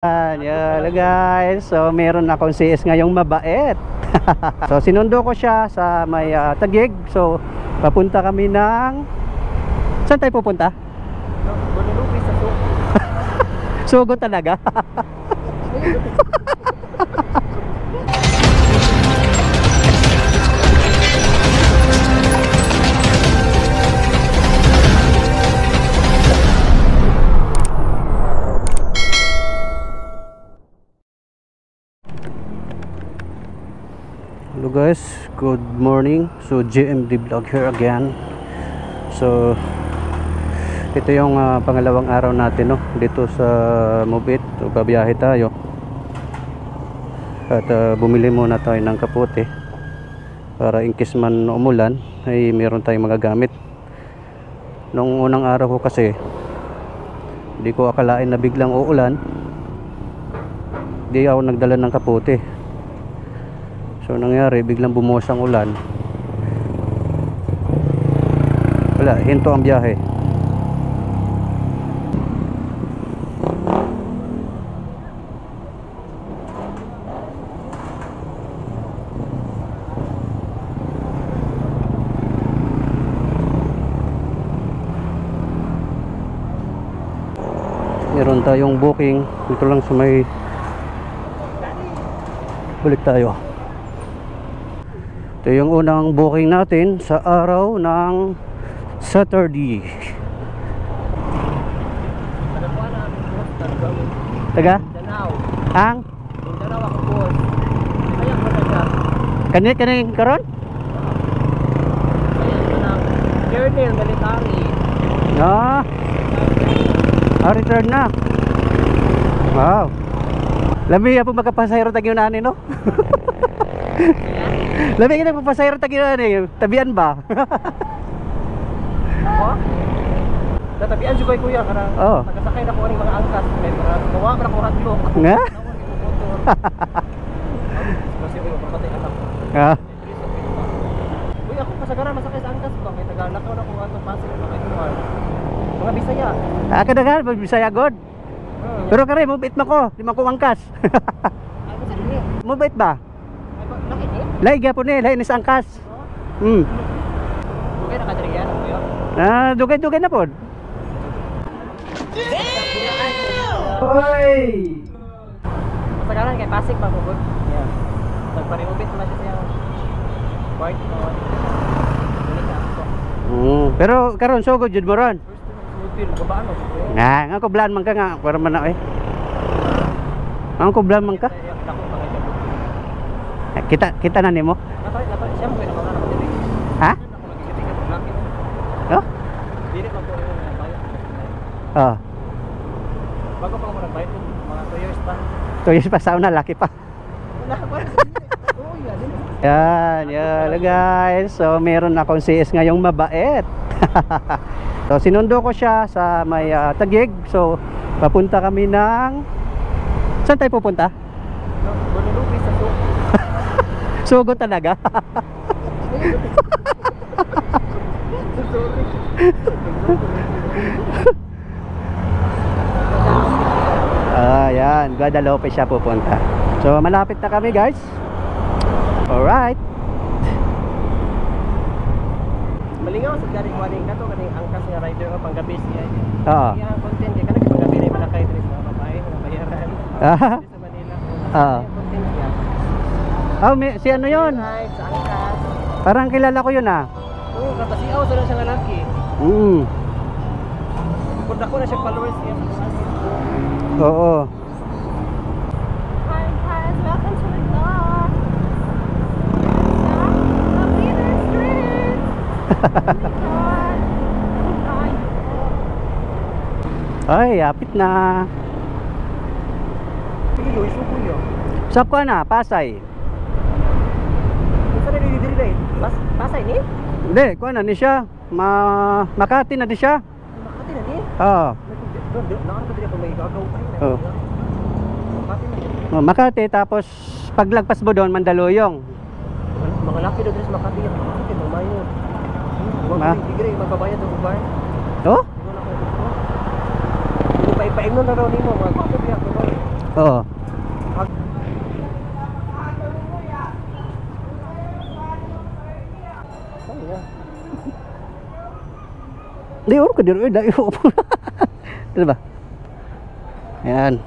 Hello guys, so meron akong CS ngayong mabait. So sinundo ko siya sa may Taguig. So papunta kami ng... Saan tayo pupunta? Manulupi sa Sugo. Sugo talaga. Hello guys, good morning. So GMD vlog here again. So ito yung pangalawang araw natin, no, dito sa Mobit. So babiyahe tayo at bumili muna tayo ng kapote para in case man umulan ay meron tayong magagamit. Nung unang araw ko kasi hindi ko akalain na biglang uulan, hindi ako nagdala ng kapote. So nangyari, biglang bumuhos ang ulan. Wala, hinto ang biyahe. Meron tayong booking dito lang sa may... Balik tayo. Ito yung unang booking natin sa araw ng Saturday. Taga? Danao. Ang? Danao ako po. Kaya ko na siya. Kanin karon? Kaya ko na. Colonel Military. Return na. Wow. Labi po magkapasahero tagyo na no? Labi kita magpapasahero tagyo na tabian ba? Ako? Tatabian juga kuya karena tagasakay na ko ang mga angkas. May mga gawa na ko hadlok. Nga? Kasi may papatay anak. Uy, ako pasagaran masakay sa angkas ba? May tagalakaw na ko atong pasig na kay Juan. Mga Bisaya. Kadagan pag Bisaya god. Pero kare mo bait mako, di man ko angkas. Ano sa dili? Mo bait ba? Nakit eh? Lay gyapon ni, lay ni sa angkas. Okay na kadriyan kuya. Dugay-dugay na pod. Hoy! Pasagaran kay Pasig pa po. Yeah. Nagpariubit na siya sa part no. Pero karon so good jud mo ron. Babaano? Nga ko blan man ka nga para man na Ang ko blan man ka. Kita na nimo. Siya mo na mga dili. Ha? Oh? Dili pa po yung bayad. Bago pa ako nagbayad mga 2 years pa. 2 years pa sauna laki pa. Wala pa. Oh, Yan guys. So meron akong CS ngayong mabait. So sinundo ko siya sa may Taguig. So papunta kami ng... Saan tayo pupunta? Manulupi sa Sugo. Sugo talaga. Yan, Guadalupe siya pupunta. So malapit na kami guys. Alright. Malingaw sa galing waning kato kaning angkas nga rider nga panggabi siya. Oo. Iya content kay kanang panggabi na malakay diri sa babae nga bayaran. Sa Manila. Content siya. Si ano yun? Right, sa angkas. Parang kilala ko yun Oo, kapasiaw sa siya nga laki. Kung ako na siya followers niya. Oo. Hi guys, welcome to the vlog. Love Leader Street. Ay, apit na. Pililoy suko yo. Sap ko na, Pasay. Sa rin diri dai. Pasay ni? Hindi, kuha na ni siya. Makati na di siya. Makati na ni. Oo. Nakarating diri ako may gagaw pa. Oo. Makati na. Makati, tapos paglagpas mo doon, Mandaluyong. Mga laki do diri sa Makati. Makati mo mayo. Digre magbabayad og bar. Oh? Ipaimnon na raw nimo mga kwapo biya ko. Oo. Di oro ka dito, dai upo. Dito ba? Ayan.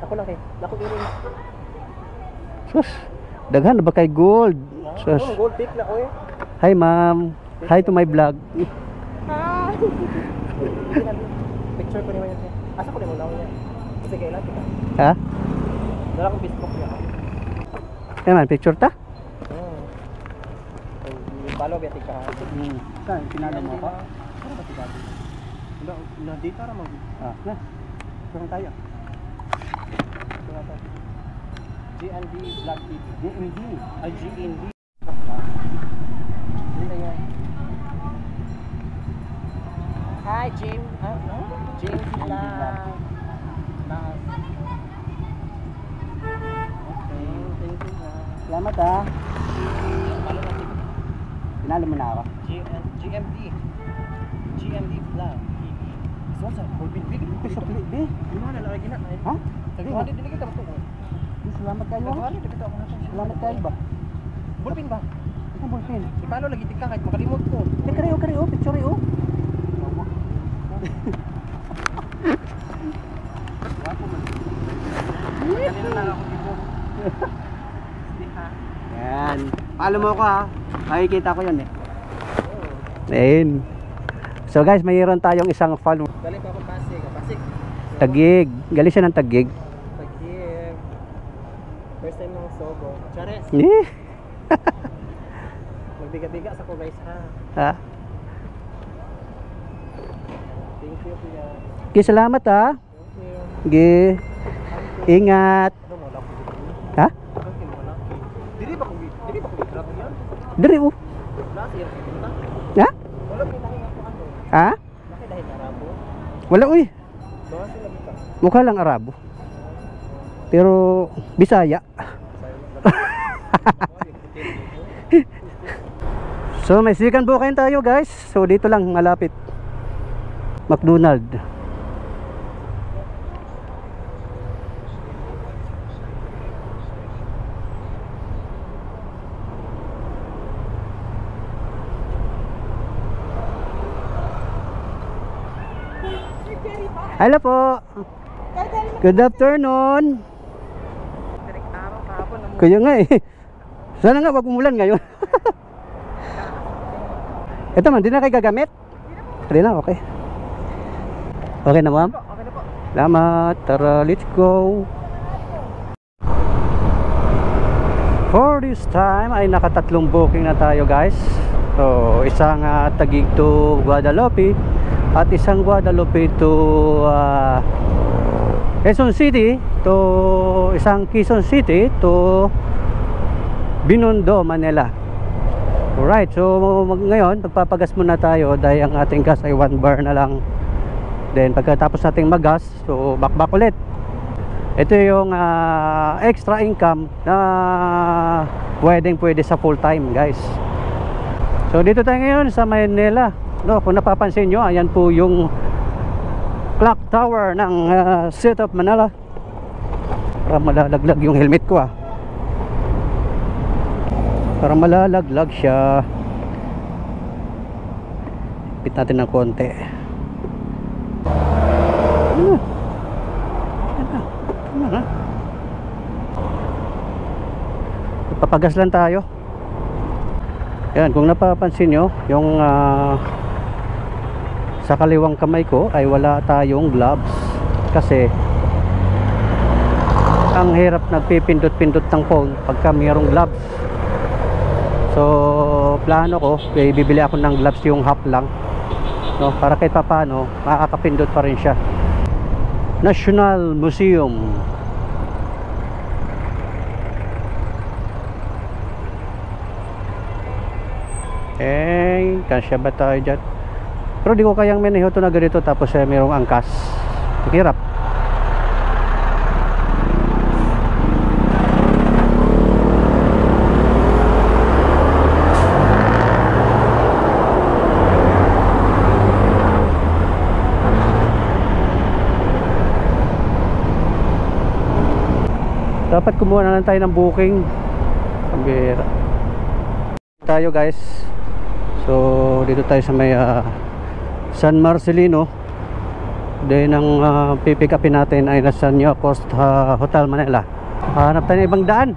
Ako lang kay. Ako diri. Sus. Daghan na ba kay gold? Sus. Oh, gold pick na ko eh. Hi ma'am. Hi to my vlog. Hi. Picture ko ni Maya. Asa ko ni mo niya. Kasi kailan kita. Ha? Dala ko Facebook niya. Ayan man, picture ta? Oh. Follow biya tika. Saan? Pinalo mo ko? Ano ba tika? Na dito ra mag. Ah, na. Turun tayo. GND Black TV. GND. Ay, GND. Hi, Jim. Jim Black. Okay, thank you. Salamat ha. Pinalo mo na ako. GMD. GMD Black TV. Isang sa Golden Big. Sukli, be. Ano na lagi na? Ha? Tagwali din kita matuko. Salamat kayo. Tagwali din kita ako. Salamat kayo ba? Bulpin ba? Ito bullpen. Ipalo lagi tika kahit makalimot ko. Kari o, picture o. Kanina na ako dito. Yan. Follow mo ko ha. Makikita ko yun eh. Ayun. So guys, mayroon tayong isang follow. Galing pa ako Pasig. Pasig. Tagig. Galing siya ng Tagig. Pag-give. First time ng Sogo. Chares. Eh. Magbiga-biga sa ko guys ha. Ha? Thank you kuya. Okay, salamat ha. Thank you. Okay. Ingat. Ano mo laki dito? Ha? Okay mo laki. Dili ba ko grab yan? Diri o. Last year kita. Ha? Wala pinahinga ko ano. Ha? Laki dahil Arabo. Wala uy. Bawa sila kita. Mukha lang Arabo. Pero Bisaya. So may second booking tayo guys. So dito lang malapit. McDonald. Hello po. Good afternoon. Direct araw kahapon na mo. Kaya nga eh. Sana nga wag umulan ngayon. Ito man, di na kayo gagamit? Di na, okay. Okay na ma'am? Okay na po. Salamat. Tara, let's go. For this time ay nakatatlong booking na tayo guys. So isang Taguig to Guadalupe at isang Guadalupe to Quezon City, to isang Quezon City to Binondo, Manila. Alright, so ngayon magpapagas muna tayo dahil ang ating gas ay 1 bar na lang. Then pagkatapos nating magas, so back ulit. Ito yung extra income na pwede sa full time guys. So dito tayo ngayon sa Manila. No, kung napapansin nyo, ayan po yung clock tower ng City of Manila. Para malalaglag yung helmet ko Para malalaglag siya. Ipit natin ng konti. Papagas lang tayo. Yan, kung napapansin nyo, yung sa kaliwang kamay ko ay wala tayong gloves kasi ang hirap nagpipindot-pindot ng phone pagka mayroong gloves. So plano ko, bibili ako ng gloves yung half lang, no, para kahit papano makakapindot pa rin siya. National Museum. Kasya ba tayo dyan? Pero di ko kayang meneho ito na ganito tapos mayroong angkas. Hirap. Dapat kumuha na lang tayo ng booking. Pambira tayo guys. So dito tayo sa may San Marcelino. Then ang pipick upin natin ay nasa New Coast Hotel Manila. Hanap tayo ng ibang daan.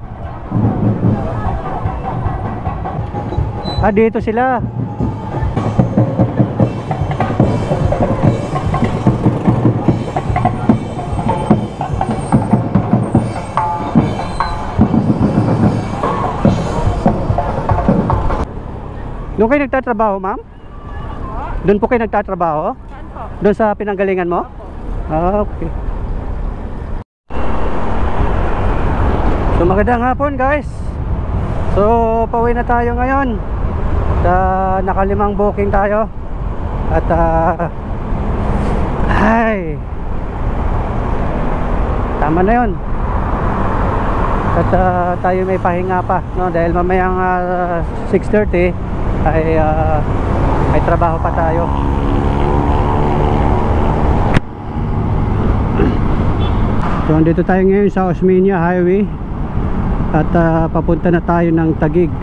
Dito sila. Doon kayo nagtatrabaho, ma'am? Doon po kayo nagtatrabaho? Saan po? Doon sa pinanggalingan mo? Okay. So magandang hapon guys. So pauwi na tayo ngayon. Nakalimang booking tayo. At ay tama na yun. At tayo may pahinga pa, no? Dahil mamayang 6:30 ay trabaho pa tayo. So andito tayo ngayon sa Osmeña Highway. At papunta na tayo ng Taguig.